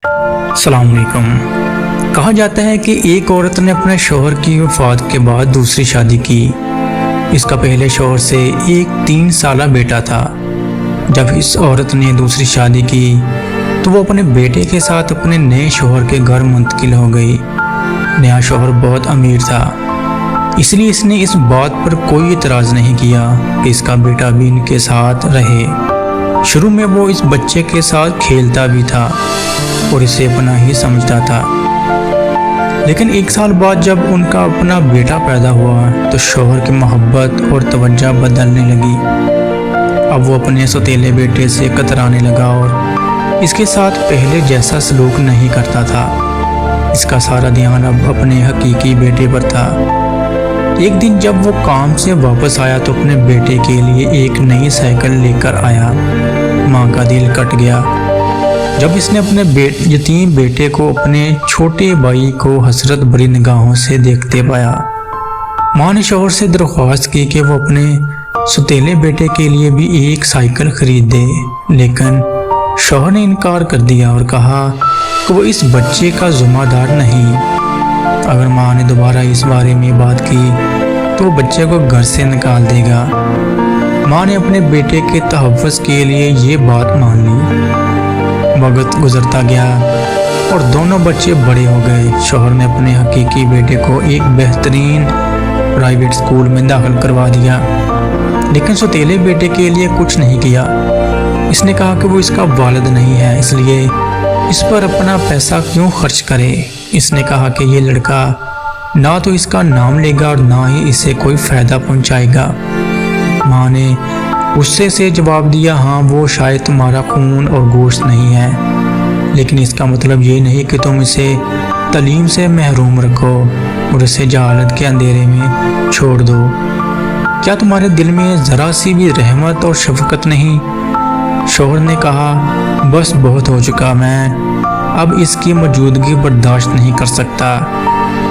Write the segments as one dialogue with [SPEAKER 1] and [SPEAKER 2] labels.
[SPEAKER 1] अस्सलाम वालेकुम। कहा जाता है कि एक औरत ने अपने शौहर की वफ़ात के बाद दूसरी शादी की। इसका पहले शौहर से एक 3 साला बेटा था। जब इस औरत ने दूसरी शादी की तो वो अपने बेटे के साथ अपने नए शौहर के घर मुंतकिल हो गई। नया शौहर बहुत अमीर था, इसलिए इसने इस बात पर कोई इतराज़ नहीं किया कि इसका बेटा भी इनके साथ रहे। शुरू में वो इस बच्चे के साथ खेलता भी था और इसे अपना ही समझता था। लेकिन 1 साल बाद जब उनका अपना बेटा पैदा हुआ तो शौहर की मोहब्बत और तवज्जो बदलने लगी। अब वो अपने सौतेले बेटे से कतराने लगा और इसके साथ पहले जैसा सलूक नहीं करता था। इसका सारा ध्यान अब अपने हकीकी बेटे पर था। एक दिन जब वो काम से वापस आया तो अपने बेटे के लिए एक नई साइकिल लेकर आया। माँ का दिल कट गया जब इसने अपने यतीम बेटे को अपने छोटे भाई को हसरत भरी निगाहों से देखते पाया। माँ ने शौहर से दरख्वास्त की कि वो अपने सौतेले बेटे के लिए भी एक साइकिल खरीद दे, लेकिन शौहर ने इनकार कर दिया और कहा कि वो इस बच्चे का ज़िम्मेदार नहीं। अगर माँ ने दोबारा इस बारे में बात की तो बच्चे को घर से निकाल देगा। माँ ने अपने बेटे के तहफ़्फ़ुज़ के लिए ये बात मान ली। वक्त गुजरता गया और दोनों बच्चे बड़े हो गए। शौहर ने अपने हकीकी बेटे को एक बेहतरीन प्राइवेट स्कूल में दाखिल करवा दिया, लेकिन सौतेले बेटे के लिए कुछ नहीं किया। इसने कहा कि वो इसका वालिद नहीं है, इसलिए इस पर अपना पैसा क्यों खर्च करे। इसने कहा कि ये लड़का ना तो इसका नाम लेगा और ना ही इसे कोई फ़ायदा पहुंचाएगा। माँ ने गुस्से से जवाब दिया, हाँ वो शायद तुम्हारा खून और गोश्त नहीं है, लेकिन इसका मतलब ये नहीं कि तुम इसे तालीम से महरूम रखो और इसे जहालत के अंधेरे में छोड़ दो। क्या तुम्हारे दिल में ज़रा सी भी रहमत और शफ़क़त नहीं? शौहर ने कहा, बस बहुत हो चुका, मैं अब इसकी मौजूदगी बर्दाश्त नहीं कर सकता।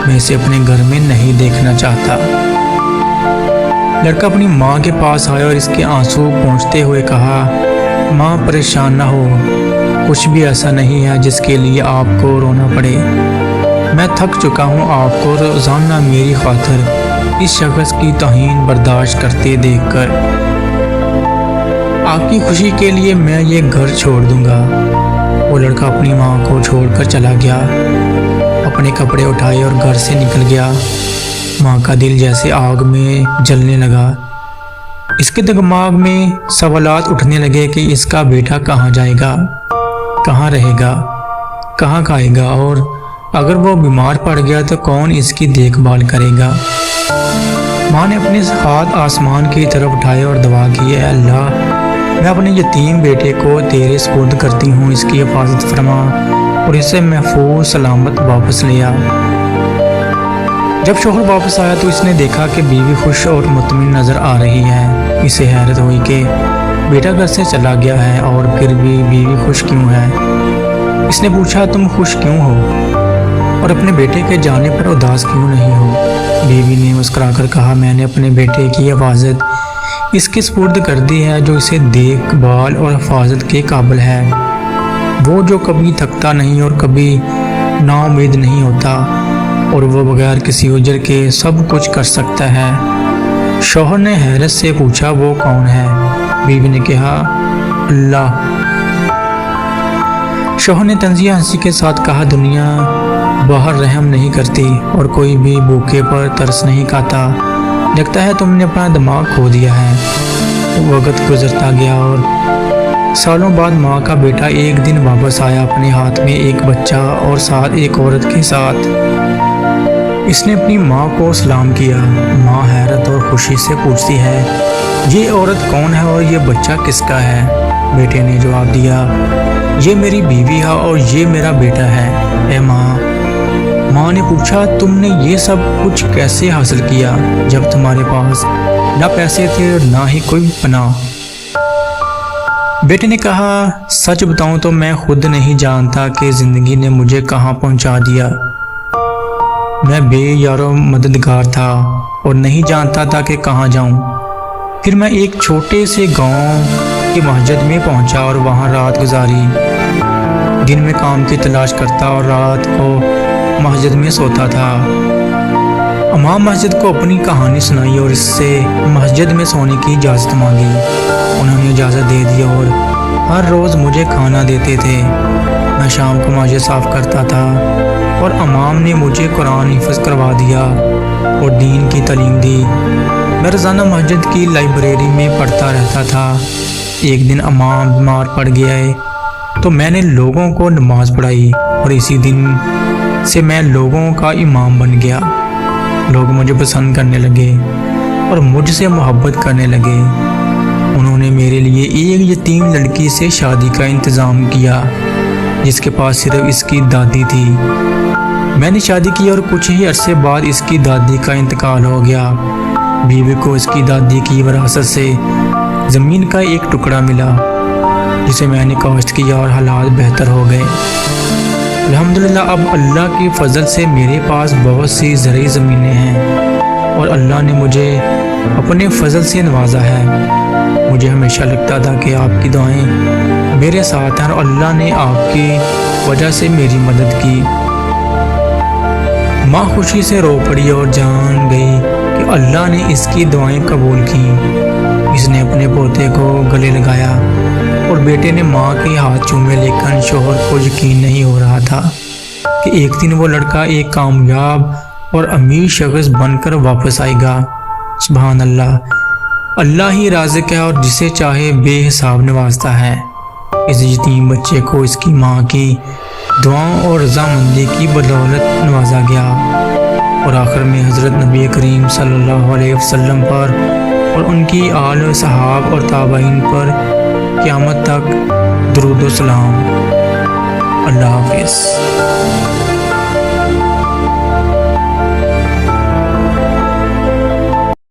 [SPEAKER 1] मैं इसे अपने घर में नहीं देखना चाहता। लड़का अपनी माँ के पास आया और इसके आंसू पोंछते हुए कहा, माँ परेशान ना हो, कुछ भी ऐसा नहीं है जिसके लिए आपको रोना पड़े। मैं थक चुका हूँ आपको रोज़ाना मेरी खातिर इस शख्स की तौहीन बर्दाश्त करते देखकर। आपकी खुशी के लिए मैं ये घर छोड़ दूँगा। वो लड़का अपनी माँ को छोड़कर चला गया, अपने कपड़े उठाए और घर से निकल गया। माँ का दिल जैसे आग में जलने लगा। इसके दिमाग में सवालात उठने लगे कि इसका बेटा कहाँ जाएगा, कहाँ रहेगा, कहाँ खाएगा, और अगर वो बीमार पड़ गया तो कौन इसकी देखभाल करेगा। माँ ने अपने हाथ आसमान की तरफ उठाए और दुआ की, ऐ अल्लाह, मैं अपने यतीम बेटे को तेरे सुपुर्द करती हूँ, इसकी हिफाजत फरमा और इसे महफूज सलामत वापस ले आ। जब शौहर वापस आया तो इसने देखा कि बीवी खुश और मुतमिन नज़र आ रही है। इसे हैरत हुई कि बेटा घर से चला गया है और फिर भी बीवी खुश क्यों है। इसने पूछा, तुम खुश क्यों हो और अपने बेटे के जाने पर उदास क्यों नहीं हो? बीवी ने मुस्कुराकर कहा, मैंने अपने बेटे की हिफाजत इसके सुपुर्द कर दी है जो इसे देखभाल और हिफाजत के काबिल है। वो जो कभी थकता नहीं और कभी नाउम्मीद नहीं होता, और वो बगैर किसी उजर के सब कुछ कर सकता है। शौहर ने हैरत से पूछा, वो कौन है? बीवी ने कहा, अल्लाह। शौहर ने तंज़िया हंसी के साथ कहा, दुनिया बाहर रहम नहीं करती और कोई भी भूखे पर तरस नहीं खाता। लगता है तुमने अपना दिमाग खो दिया है। वक्त गुजरता गया और सालों बाद माँ का बेटा एक दिन वापस आया, अपने हाथ में एक बच्चा और साथ एक औरत के साथ। इसने अपनी माँ को सलाम किया। माँ हैरत और खुशी से पूछती है, ये औरत कौन है और ये बच्चा किसका है? बेटे ने जवाब दिया, ये मेरी बीवी है और ये मेरा बेटा है। ए माँ। माँ ने पूछा, तुमने ये सब कुछ कैसे हासिल किया जब तुम्हारे पास ना पैसे थे और ना ही कोई पनाह? बेटे ने कहा, सच बताऊं तो मैं खुद नहीं जानता कि ज़िंदगी ने मुझे कहाँ पहुँचा दिया। मैं बेयारो मददगार था और नहीं जानता था कि कहाँ जाऊं। फिर मैं एक छोटे से गांव की मस्जिद में पहुंचा और वहां रात गुजारी। دن میں کام کی تلاش کرتا اور رات کو مسجد میں سوتا تھا۔ امام مسجد کو اپنی کہانی سنائی اور اس سے مسجد میں سونے کی اجازت مانگی۔ انہوں نے اجازت دے دی اور ہر روز مجھے کھانا دیتے تھے۔ میں شام کو مسجد صاف کرتا تھا اور امام نے مجھے قرآن حفظ کروا دیا اور دین کی تعلیم دی۔ میں روزانہ مسجد کی لائبریری میں پڑھتا رہتا تھا۔ ایک دن امام بیمار پڑ گئے تو میں نے لوگوں کو نماز پڑھائی اور اسی دن سے میں لوگوں کا امام بن گیا۔ لوگ مجھے پسند کرنے لگے اور مجھ سے محبت کرنے لگے۔ انہوں نے میرے لیے ایک یتیم لڑکی سے شادی کا انتظام کیا جس کے پاس صرف اس کی دادی تھی۔ میں نے شادی کی اور کچھ ہی عرصے بعد اس کی دادی کا انتقال ہو گیا۔ بیوی کو اس کی دادی کی وراثت سے زمین کا ایک ٹکڑا ملا جسے میں نے کاشت کیا اور حالات بہتر ہو گئے۔ الحمدللہ اب اللہ کی فضل سے میرے پاس بہت سی زرعی زمینیں ہیں اور اللہ نے مجھے اپنے فضل سے نوازا ہے۔ مجھے ہمیشہ لگتا تھا کہ آپ کی دعائیں میرے ساتھ ہیں اور اللہ نے آپ کی وجہ سے میری مدد کی۔ ماں خوشی سے رو پڑی اور جان گئی کہ اللہ نے اس کی دعائیں قبول کی۔ اس نے اپنے پوتے کو گلے لگایا اور بیٹے نے ماں کے ہاتھ چومے، لیکن شوہر کو یقین نہیں ہو رہا تھا کہ ایک دن وہ لڑکا ایک کامیاب اور امیر شخص بن کر واپس آئے گا۔ سبحان اللہ، اللہ ہی رازق ہے اور جسے چاہے بے حساب نوازتا ہے۔ اس یتیم بچے کو اس کی ماں کی دعاؤں اور رضامندی کی بدولت نوازا گیا اور آخر میں حضرت نبی کریم صلی اللہ علیہ وسلم پر اور ان کی آل و صحاب اور تابعین پر قیامت تک درود و سلام۔ اللہ حافظ۔